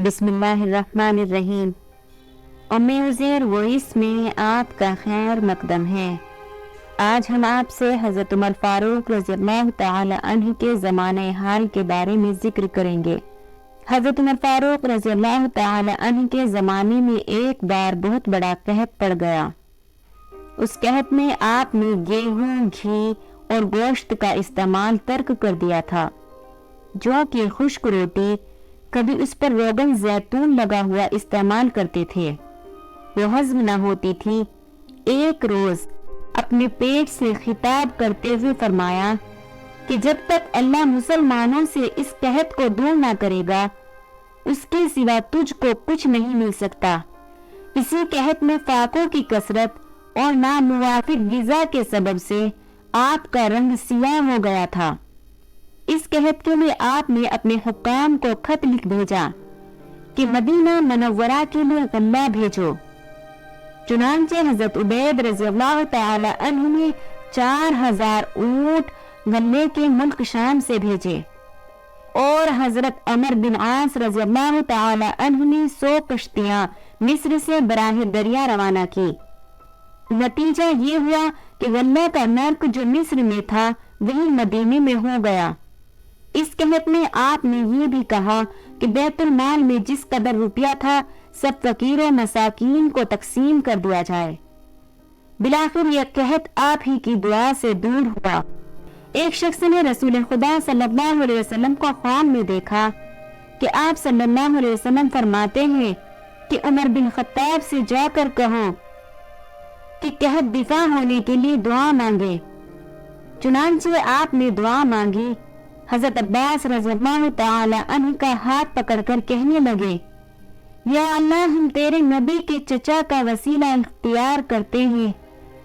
بسم اللہ الرحمن الرحیم۔ عزیر وائس میں آپ کا خیر مقدم ہے۔ آج ہم آپ سے حضرت عمر فاروق رضی اللہ تعالی عنہ کے زمانہ حال کے بارے میں ذکر کریں گے۔ حضرت عمر فاروق رضی اللہ تعالی عنہ کے زمانے میں ایک بار بہت بڑا قحط پڑ گیا۔ اس قحط میں آپ نے گیہوں، گھی اور گوشت کا استعمال ترک کر دیا تھا، جو کہ خشک روٹی، کبھی اس پر روغن زیتون لگا ہوا استعمال کرتے تھے، وہ ہضم نہ ہوتی تھی۔ ایک روز اپنے پیٹ سے خطاب کرتے ہوئے فرمایا کہ جب تک اللہ مسلمانوں سے اس قحط کو دور نہ کرے گا، اس کے سوا تجھ کو کچھ نہیں مل سکتا۔ اسی قحط میں فاقوں کی کثرت اور ناموافق غذا کے سبب سے آپ کا رنگ سیاہ ہو گیا تھا۔ اس قحط کے لیے آپ نے اپنے حکام کو خط لکھ بھیجا کہ مدینہ منورہ کے لیے غلہ بھیجو۔ چنانچہ حضرت عبید رضی اللہ تعالی عنہ نے 4000 اونٹ غلے کے ملک شام سے بھیجے، اور حضرت عمر بن عاص رضی اللہ تعالی عنہ نے 100 کشتیاں مصر سے براہ دریا روانہ کی۔ نتیجہ یہ ہوا کہ غلہ کا نرخ جو مصر میں تھا وہی مدینے میں ہو گیا۔ اس قحط میں آپ نے یہ بھی کہا کہ بیت المال میں جس قدر روپیہ تھا سب فقیر و مساکین کو تقسیم کر دیا جائے۔ بالآخر یہ قحط آپ ہی کی دعا سے دور ہوا۔ ایک شخص نے رسول خدا صلی اللہ علیہ وسلم کو خواب میں دیکھا کہ آپ صلی اللہ علیہ وسلم فرماتے ہیں کہ عمر بن خطاب سے جا کر کہو کہ قحط دفاع ہونے کے لیے دعا مانگے۔ چنانچہ آپ نے دعا مانگی۔ حضرت عباس رضی اللہ تعالی عنہ کا ہاتھ پکڑ کر کہنے لگے، یا اللہ، ہم تیرے نبی کے چچا کا وسیلہ اختیار کرتے ہیں،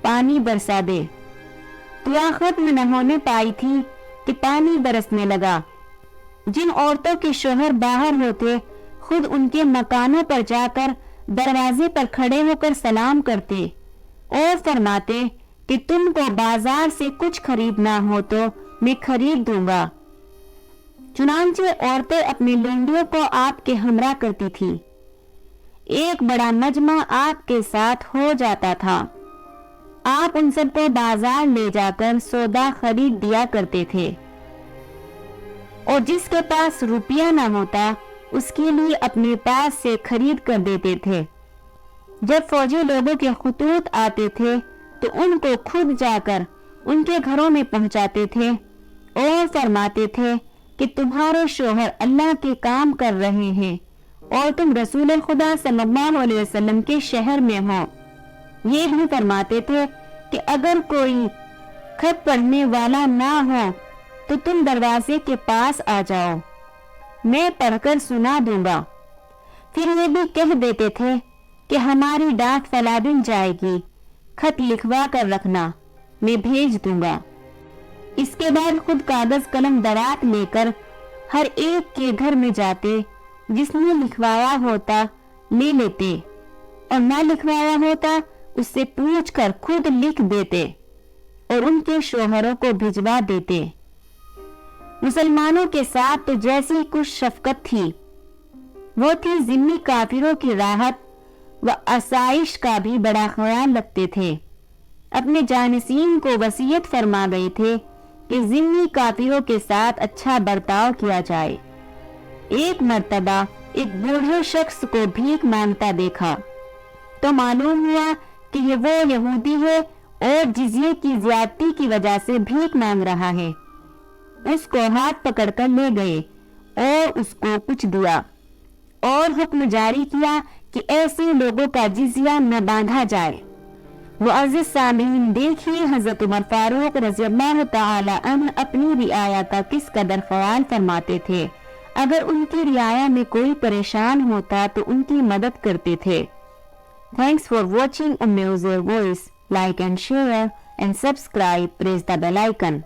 پانی برسا دے۔ دعا ختم نہ ہونے پائی تھی کہ پانی برسنے لگا۔ جن عورتوں کے شوہر باہر ہوتے خود ان کے مکانوں پر جا کر دروازے پر کھڑے ہو کر سلام کرتے اور فرماتے کہ تم کو بازار سے کچھ خریدنا ہو تو میں خرید دوں گا۔ چنانچہ عورتیں اپنی لونڈیوں کو آپ کے ہمراہ کرتی تھی۔ ایک بڑا مجمع آپ کے ساتھ ہو جاتا تھا۔ آپ ان سب کو بازار لے جا کر سودا خرید دیا کرتے تھے، اور جس کے پاس روپیہ نہ ہوتا اس کے لیے اپنے پاس سے خرید کر دیتے تھے۔ جب فوجی لوگوں کے خطوط آتے تھے تو ان کو خود جا کر ان کے گھروں میں پہنچاتے تھے اور فرماتے تھے کہ تمہارے شوہر اللہ کے کام کر رہے ہیں اور تم رسول خدا صلی اللہ علیہ وسلم کے شہر میں ہو۔ یہ بھی فرماتے تھے کہ اگر کوئی خط پڑھنے والا نہ ہو تو تم دروازے کے پاس آ جاؤ، میں پڑھ کر سنا دوں گا۔ پھر یہ بھی کہہ دیتے تھے کہ ہماری ڈاک فلادن جائے گی، خط لکھوا کر رکھنا، میں بھیج دوں گا۔ اس کے بعد خود کاغذ قلم درات لے کر ہر ایک کے گھر میں جاتے، جس نے لکھوایا ہوتا لے لیتے، اور نہ لکھوایا ہوتا اس سے پوچھ کر خود لکھ دیتے اور ان کے شوہروں کو بھجوا دیتے۔ مسلمانوں کے ساتھ تو جیسی کچھ شفقت تھی، وہ تھی ذمہ کافروں کی راحت و آسائش کا بھی بڑا خیال رکھتے تھے۔ اپنے جانشین کو وصیت فرما گئے تھے کہ ذمہ کافروں کے ساتھ اچھا برتاؤ کیا جائے۔ ایک مرتبہ ایک بوڑھے شخص کو بھیک مانگتا دیکھا تو معلوم ہوا کہ یہ وہ یہودی ہے اور جزیے کی زیادتی کی وجہ سے بھیک مانگ رہا ہے۔ اس کو ہاتھ پکڑ کر لے گئے اور اس کو کچھ دیا اور حکم جاری کیا کہ ایسے لوگوں کا جزیہ نہ باندھا جائے۔ معزز سامعین، دیکھیے حضرت عمر فاروق رضی اللہ تعالی عنہ اپنی رعایا کا کس قدر خیال فرماتے تھے۔ اگر ان کی رعایا میں کوئی پریشان ہوتا تو ان کی مدد کرتے تھے۔ Thanks for watching Umm Uzair Voice. Like and share and subscribe. Press the bell icon.